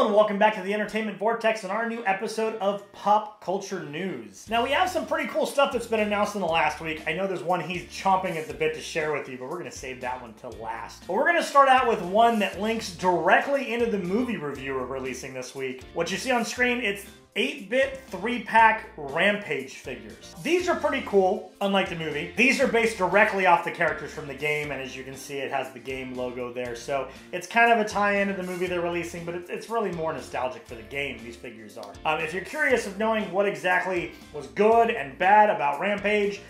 Hello and welcome back to the Entertainment Vortex and our new episode of Pop Culture News. Now we have some pretty cool stuff that's been announced in the last week. I know there's one he's chomping at the bit to share with you, but we're going to save that one till last. But we're going to start out with one that links directly into the movie review we're releasing this week. What you see on screen, it's 8-bit 3-pack Rampage figures. These are pretty cool, unlike the movie. These are based directly off the characters from the game, and as you can see, it has the game logo there. So it's kind of a tie-in to the movie they're releasing, but it's really more nostalgic for the game, these figures are. If you're curious of knowing what exactly was good and bad about Rampage,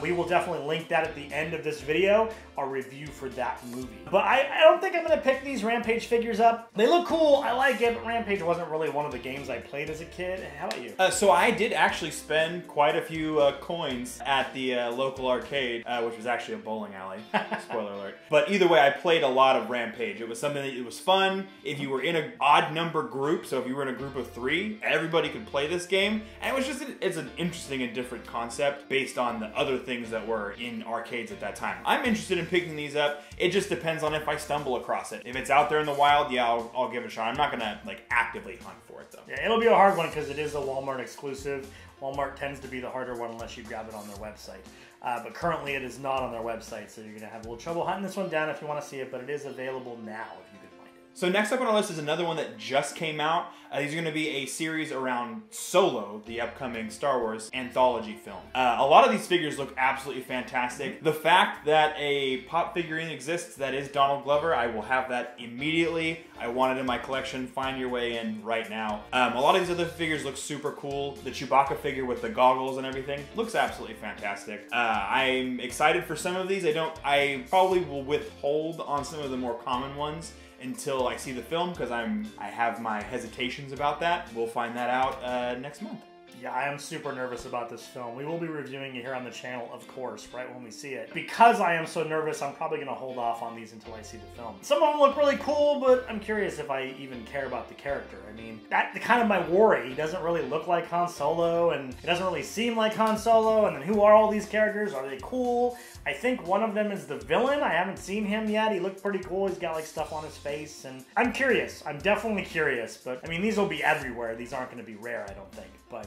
we will definitely link that at the end of this video, our review for that movie. But I don't think I'm going to pick these Rampage figures up. They look cool, I like it, but Rampage wasn't really one of the games I played as a kid. How about you? So I did actually spend quite a few coins at the local arcade, which was actually a bowling alley. Spoiler alert. But either way, I played a lot of Rampage. It was something that it was fun. If you were in an odd number group, so if you were in a group of 3, everybody could play this game. And it was just, it's an interesting and different concept based on the other things that were in arcades at that time. I'm interested in picking these up. It just depends on if I stumble across it. If it's out there in the wild, yeah, I'll give it a shot. I'm not gonna like actively hunt for it though. Yeah, it'll be a hard one because it is a Walmart exclusive. Walmart tends to be the harder one unless you grab it on their website. But currently it is not on their website, so you're going to have a little trouble hunting this one down if you want to see it, but it is available now if you can find it. So next up on our list is another one that just came out. These are going to be a series around Solo, the upcoming Star Wars anthology film. A lot of these figures look absolutely fantastic. The fact that a pop figurine exists that is Donald Glover, I will have that immediately. I want it in my collection. Find your way in right now. A lot of these other figures look super cool. The Chewbacca figure with the goggles and everything looks absolutely fantastic. I'm excited for some of these. I probably will withhold on some of the more common ones until I see the film because I have my hesitations about that. We'll find that out next month. Yeah, I am super nervous about this film. We will be reviewing it here on the channel, of course, right when we see it. Because I am so nervous, I'm probably going to hold off on these until I see the film. Some of them look really cool, but I'm curious if I even care about the character. I mean, that's kind of my worry. He doesn't really look like Han Solo, and it doesn't really seem like Han Solo, and then who are all these characters? Are they cool? I think one of them is the villain. I haven't seen him yet. He looked pretty cool. He's got like stuff on his face, and I'm curious. I'm definitely curious, but I mean, these will be everywhere. These aren't going to be rare, I don't think. But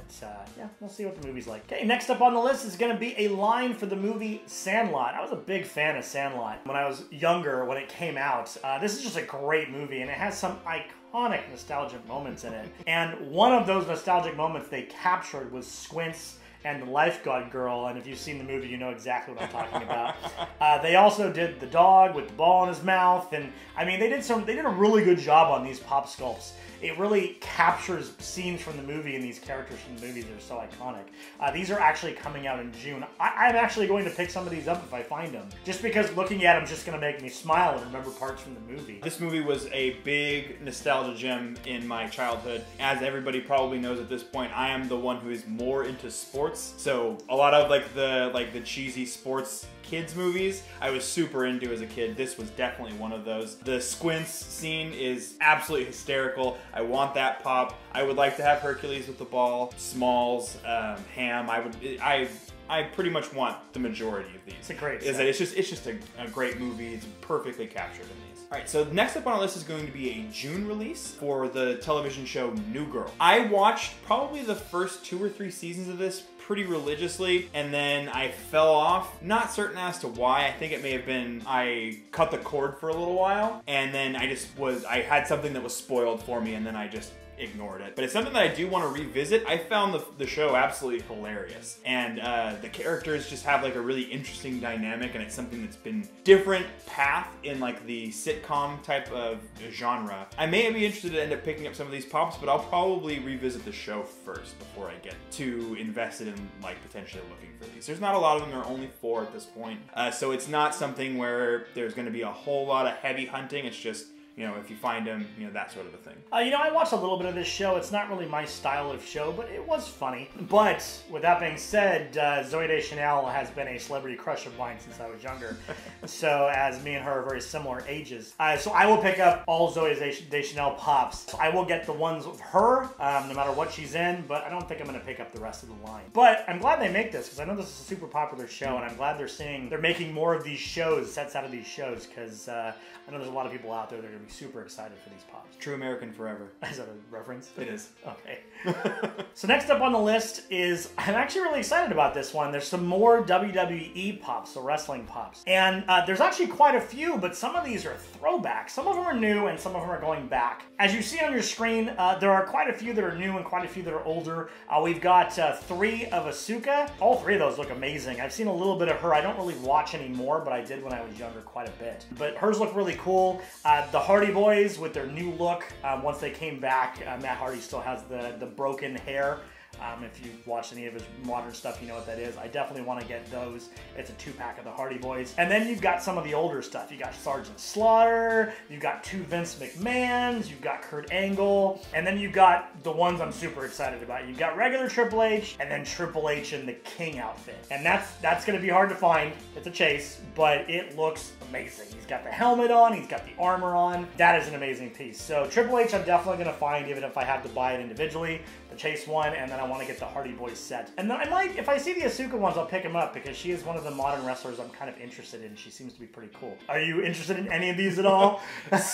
yeah, we'll see what the movie's like. Okay, next up on the list is going to be a line for the movie Sandlot. I was a big fan of Sandlot when I was younger, when it came out. This is just a great movie, and it has some iconic nostalgic moments in it. And one of those nostalgic moments they captured was Squints and the lifeguard girl, and if you've seen the movie, you know exactly what I'm talking about. They also did the dog with the ball in his mouth, and I mean, they did a really good job on these pop sculpts. It really captures scenes from the movie and these characters from the movies that are so iconic. These are actually coming out in June. I'm actually going to pick some of these up if I find them, just because looking at them is just going to make me smile and remember parts from the movie. This movie was a big nostalgia gem in my childhood. As everybody probably knows at this point, I am the one who is more into sports. So a lot of the cheesy sports kids movies I was super into as a kid. This was definitely one of those. The Squints scene is absolutely hysterical. I want that pop. I would like to have Hercules with the ball, Smalls, Ham. I pretty much want the majority of these. It's a great set. It's just a great movie. It's perfectly captured in these. All right, so next up on our list is going to be a June release for the television show New Girl. I watched probably the first 2 or 3 seasons of this pretty religiously, and then I fell off. Not certain as to why. I think it may have been I cut the cord for a little while, and then I had something that was spoiled for me, and then I just ignored it. But it's something that I do want to revisit. I found the show absolutely hilarious, and the characters just have like a really interesting dynamic, and it's something that's been different path in like the sitcom type of genre. I may be interested to end up picking up some of these pops, but I'll probably revisit the show first before I get too invested in like potentially looking for these. There's not a lot of them. There are only 4 at this point, so it's not something where there's going to be a whole lot of heavy hunting. It's just, you know, if you find them, you know, that sort of a thing. You know, I watched a little bit of this show. It's not really my style of show, but it was funny. But with that being said, Zooey Deschanel has been a celebrity crush of mine since I was younger. So as me and her are very similar ages. So I will pick up all Zooey Deschanel pops. I will get the ones with her, no matter what she's in, but I don't think I'm going to pick up the rest of the line. But I'm glad they make this, because I know this is a super popular show, and I'm glad they're making more of these shows, sets out of these shows, because I know there's a lot of people out there that are going to be be super excited for these pops. True American forever. Is that a reference? It is. Okay. So next up on the list is, I'm actually really excited about this one. There's some more WWE pops, so wrestling pops. And there's actually quite a few, but some of these are throwbacks. Some of them are new and some of them are going back. As you see on your screen, there are quite a few that are new and quite a few that are older. We've got 3 of Asuka. All 3 of those look amazing. I've seen a little bit of her. I don't really watch anymore, but I did when I was younger quite a bit. But hers look really cool. The Hardy Boys with their new look, once they came back, Matt Hardy still has the broken hair. If you've watched any of his modern stuff, you know what that is. I definitely want to get those. It's a 2-pack of the Hardy Boys. And then you've got some of the older stuff. You got Sergeant Slaughter, you've got 2 Vince McMahons, you've got Kurt Angle, and then you've got the ones I'm super excited about. You've got regular Triple H, and then Triple H in the King outfit. And that's going to be hard to find. It's a chase, but it looks amazing. He's got the helmet on, he's got the armor on. That is an amazing piece. So Triple H I'm definitely going to find, even if I have to buy it individually. The Chase one, and then I want to get the Hardy Boys set. And then I might, if I see the Asuka ones, I'll pick them up because she is one of the modern wrestlers I'm kind of interested in. She seems to be pretty cool. Are you interested in any of these at all?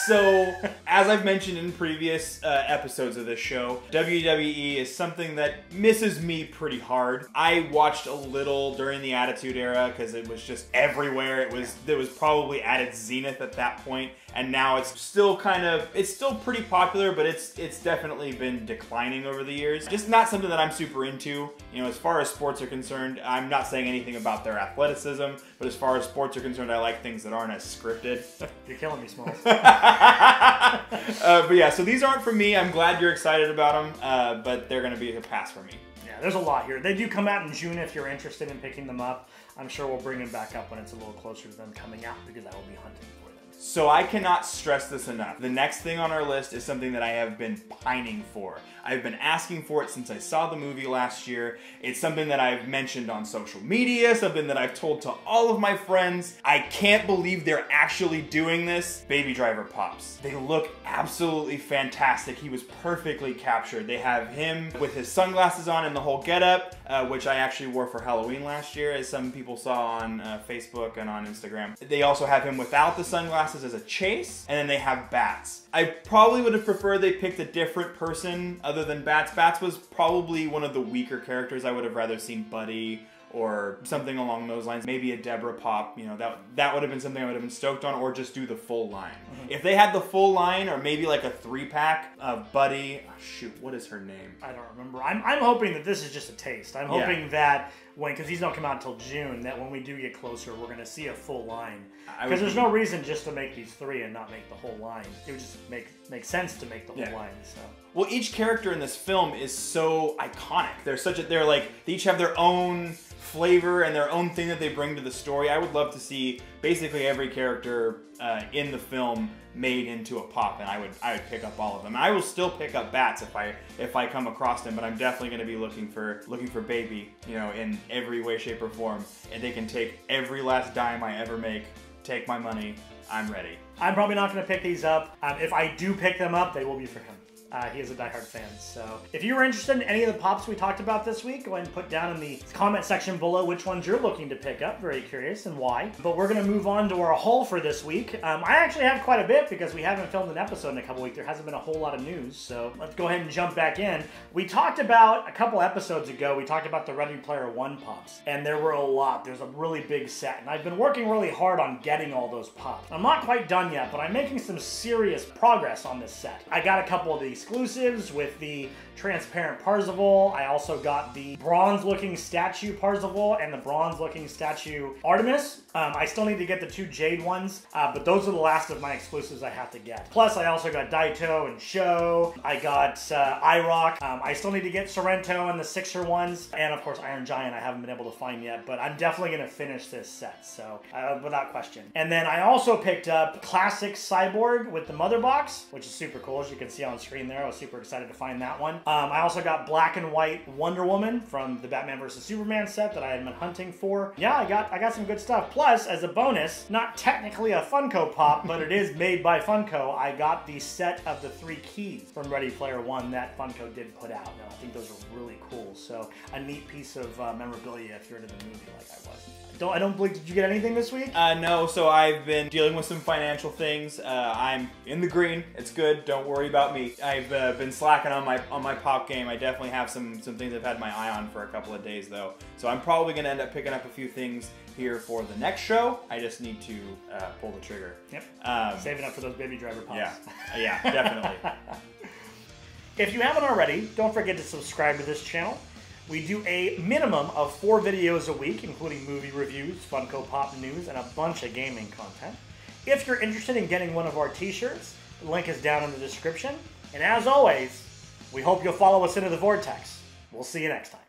So, as I've mentioned in previous episodes of this show, WWE is something that misses me pretty hard. I watched a little during the Attitude Era because it was just everywhere. It was probably at its zenith at that point, and now it's still pretty popular, but it's definitely been declining over the years. Just not something that I'm super into. You know, as far as sports are concerned, I'm not saying anything about their athleticism, but as far as sports are concerned, I like things that aren't as scripted. You're killing me, Smalls. But yeah, so these aren't for me. I'm glad you're excited about them, but they're going to be a pass for me. Yeah, there's a lot here. They do come out in June if you're interested in picking them up. I'm sure we'll bring them back up when it's a little closer to them coming out because I will be hunting for them. So I cannot stress this enough. The next thing on our list is something that I have been pining for. I've been asking for it since I saw the movie last year. It's something that I've mentioned on social media, something that I've told to all of my friends. I can't believe they're actually doing this. Baby Driver Pops. They look absolutely fantastic. He was perfectly captured. They have him with his sunglasses on and the whole getup, which I actually wore for Halloween last year, as some people saw on Facebook and on Instagram. They also have him without the sunglasses as a chase, and then they have Bats. I probably would have preferred they picked a different person other than Bats. Bats was probably one of the weaker characters. I would have rather seen Buddy or something along those lines. Maybe a Deborah Pop, you know, that would have been something I would have been stoked on, or just do the full line. If they had the full line, or maybe like a 3-pack of Buddy, oh, shoot, what is her name? I don't remember. I'm hoping that this is just a taste. I'm hoping that because these don't come out until June, that when we do get closer, we're going to see a full line. Because there's no reason just to make these 3 and not make the whole line. It would just make sense to make the whole line. So. Well, each character in this film is so iconic. They each have their own flavor and their own thing that they bring to the story. I would love to see basically every character in the film made into a pop, and I would pick up all of them. I will still pick up Bats if I come across them, but I'm definitely going to be looking for Baby, you know, in every way, shape, or form. And they can take every last dime I ever make, take my money. I'm ready. I'm probably not going to pick these up. If I do pick them up, they will be for him. He is a diehard fan. So if you were interested in any of the pops we talked about this week, go ahead and put down in the comment section below which ones you're looking to pick up. Very curious and why. But we're going to move on to our haul for this week. I actually have quite a bit because we haven't filmed an episode in a couple weeks. There hasn't been a whole lot of news. So let's go ahead and jump back in. We talked about, a couple episodes ago, we talked about the Ready Player One pops. And there were a lot. There's a really big set. And I've been working really hard on getting all those pops. I'm not quite done yet, but I'm making some serious progress on this set. I got a couple of the exclusives with the transparent Parzival. I also got the bronze-looking statue Parzival and the bronze-looking statue Artemis. I still need to get the 2 jade ones, but those are the last of my exclusives I have to get. Plus, I also got Daito and Sho. I got IROC. I still need to get Sorrento and the Sixer ones, and of course Iron Giant I haven't been able to find yet, but I'm definitely going to finish this set, so without question. And then I also picked up Classic Cyborg with the Mother Box, which is super cool, as you can see on screen there. I was super excited to find that one. I also got black and white Wonder Woman from the Batman vs. Superman set that I had been hunting for. Yeah, I got some good stuff. Plus, as a bonus, not technically a Funko Pop, but it is made by Funko, I got the set of the 3 keys from Ready Player One that Funko did put out. Now, I think those are really cool. So, a neat piece of memorabilia if you're into the movie like I was. I don't believe, did you get anything this week? No, so I've been dealing with some financial things. I'm in the green. It's good. Don't worry about me. I've been slacking on my pop game. I definitely have some things I've had my eye on for a couple of days though. So I'm probably going to end up picking up a few things here for the next show. I just need to pull the trigger. Yep. Saving up for those Baby Driver pops. Yeah, definitely. If you haven't already, don't forget to subscribe to this channel. We do a minimum of 4 videos a week, including movie reviews, Funko Pop news, and a bunch of gaming content. If you're interested in getting one of our t-shirts, the link is down in the description. And as always, we hope you'll follow us into the Vortex. We'll see you next time.